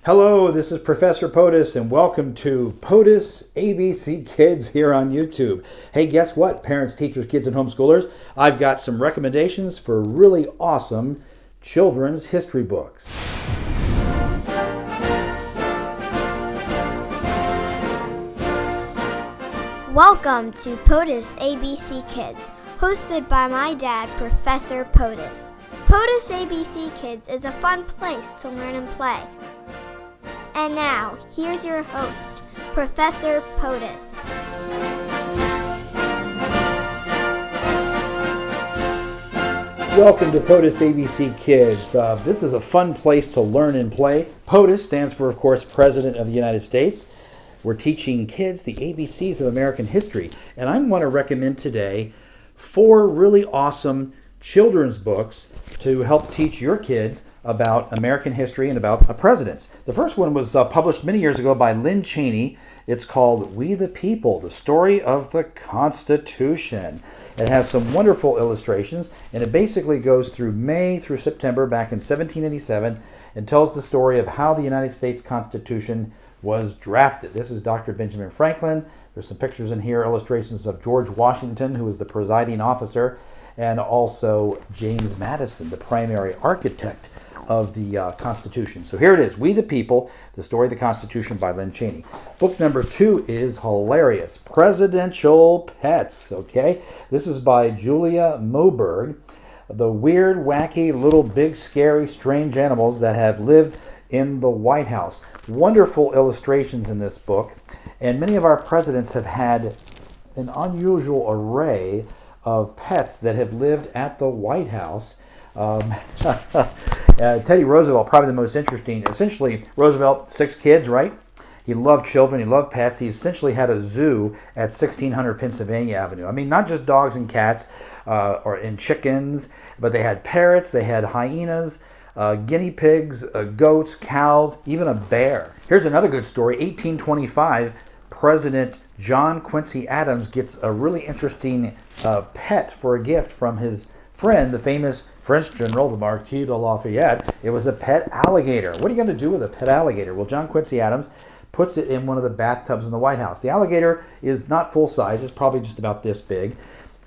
Hello, this is Professor POTUS, and welcome to POTUS ABC Kids here on YouTube. Hey, guess what, parents, teachers, kids, and homeschoolers? I've got some recommendations for really awesome children's history books. Welcome to POTUS ABC Kids, hosted by my dad, Professor POTUS. POTUS ABC Kids is a fun place to learn and play. And now, here's your host, Professor POTUS. Welcome to POTUS ABC Kids. This is a fun place to learn and play. POTUS stands for, of course, President of the United States. We're teaching kids the ABCs of American history. And I want to recommend today 4 really awesome children's books to help teach your kids about American history and about presidents. The first one was published many years ago by Lynn Cheney. It's called We the People, The Story of the Constitution. It has some wonderful illustrations, and it basically goes through May through September back in 1787 and tells the story of how the United States Constitution was drafted. This is Dr. Benjamin Franklin. There's some pictures in here, illustrations of George Washington, who was the presiding officer, and also James Madison, the primary architect of the Constitution. So here it is, We the People, The Story of the Constitution by Lynn Cheney. Book number 2 is hilarious, Presidential Pets, okay? This is by Julia Moberg. The weird, wacky, little, big, scary, strange animals that have lived in the White House. Wonderful illustrations in this book, and many of our presidents have had an unusual array of pets that have lived at the White House. Teddy Roosevelt, probably the most interesting. Essentially, Roosevelt, 6 kids, right? He loved children, he loved pets. He essentially had a zoo at 1600 Pennsylvania Avenue. I mean, not just dogs and cats and chickens, but they had parrots, they had hyenas, guinea pigs, goats, cows, even a bear. Here's another good story. 1825, President John Quincy Adams gets a really interesting pet for a gift from his friend, the famous French general, the Marquis de Lafayette. It was a pet alligator. What are you going to do with a pet alligator? Well, John Quincy Adams puts it in one of the bathtubs in the White House. The alligator is not full size. It's probably just about this big.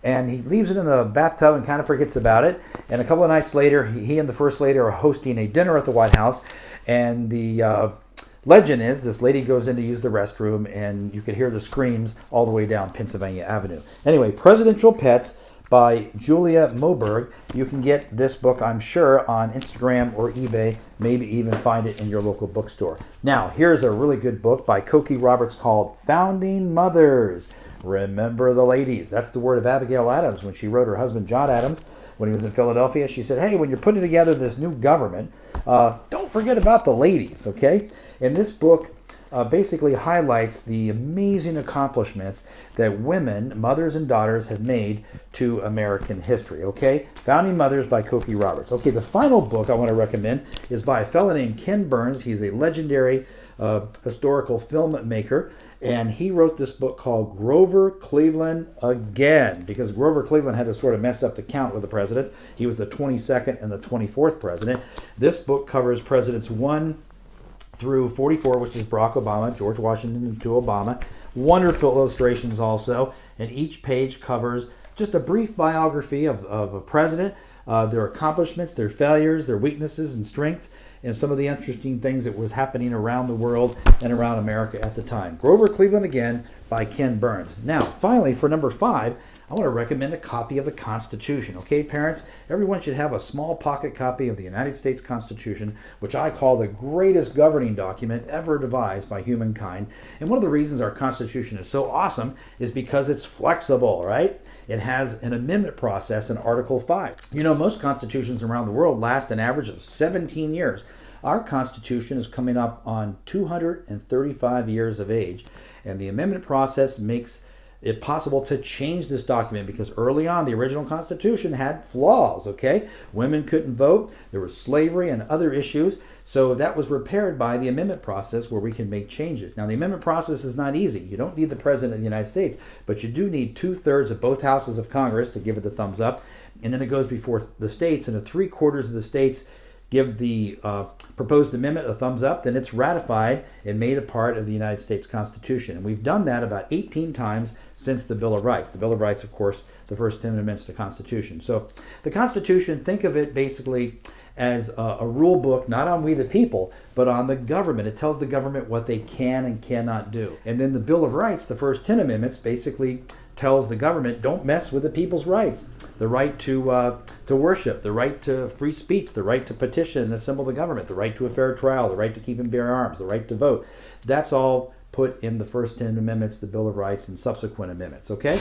And he leaves it in the bathtub and kind of forgets about it. And a couple of nights later, he and the First Lady are hosting a dinner at the White House. And the legend is this lady goes in to use the restroom, and you could hear the screams all the way down Pennsylvania Avenue. Anyway, Presidential Pets by Julia Moberg. You can get this book, I'm sure, on Instagram or eBay, maybe even find it in your local bookstore. Now, here's a really good book by Cokie Roberts called Founding Mothers. Remember the ladies. That's the word of Abigail Adams when she wrote her husband John Adams when he was in Philadelphia. She said, hey, when you're putting together this new government, don't forget about the ladies, okay? And this book basically highlights the amazing accomplishments that women, mothers and daughters, have made to American history, okay? Founding Mothers by Cokie Roberts. Okay, the final book I want to recommend is by a fellow named Ken Burns. He's a legendary historical filmmaker, and he wrote this book called Grover Cleveland Again, because Grover Cleveland had to sort of mess up the count with the presidents. He was the 22nd and the 24th president. This book covers presidents 1 through 44, which is Barack Obama, George Washington to Obama. Wonderful illustrations also, and each page covers just a brief biography of a president, their accomplishments, their failures, their weaknesses and strengths, and some of the interesting things that was happening around the world and around America at the time. Grover Cleveland Again by Ken Burns. Now, finally, for number 5, I want to recommend a copy of the Constitution. Okay, parents, everyone should have a small pocket copy of the United States Constitution, which I call the greatest governing document ever devised by humankind. And one of the reasons our Constitution is so awesome is because it's flexible, right? It has an amendment process in Article 5. You know, most constitutions around the world last an average of 17 years. Our Constitution is coming up on 235 years of age, and the amendment process makes it possible to change this document because early on the original Constitution had flaws, okay? Women couldn't vote, there was slavery and other issues, so that was repaired by the amendment process where we can make changes. Now, the amendment process is not easy. You don't need the President of the United States, but you do need 2/3 of both houses of Congress to give it the thumbs up, and then it goes before the states, and 3/4 of the states give the proposed amendment a thumbs up, then it's ratified and made a part of the United States Constitution. And we've done that about 18 times since the Bill of Rights. The Bill of Rights, of course, the first 10 amendments to the Constitution. So the Constitution, think of it basically as a rule book, not on we the people, but on the government. It tells the government what they can and cannot do. And then the Bill of Rights, the first 10 amendments, basically tells the government, don't mess with the people's rights. The right to worship, the right to free speech, the right to petition and assemble the government, the right to a fair trial, the right to keep and bear arms, the right to vote. That's all put in the first 10 amendments, the Bill of Rights, and subsequent amendments, okay?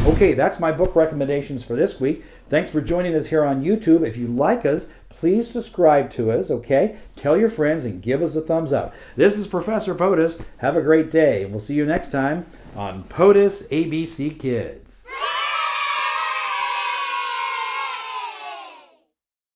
Okay, that's my book recommendations for this week. Thanks for joining us here on YouTube. If you like us, please subscribe to us, okay? Tell your friends and give us a thumbs up. This is Professor POTUS. Have a great day, and we'll see you next time on POTUS ABC Kids.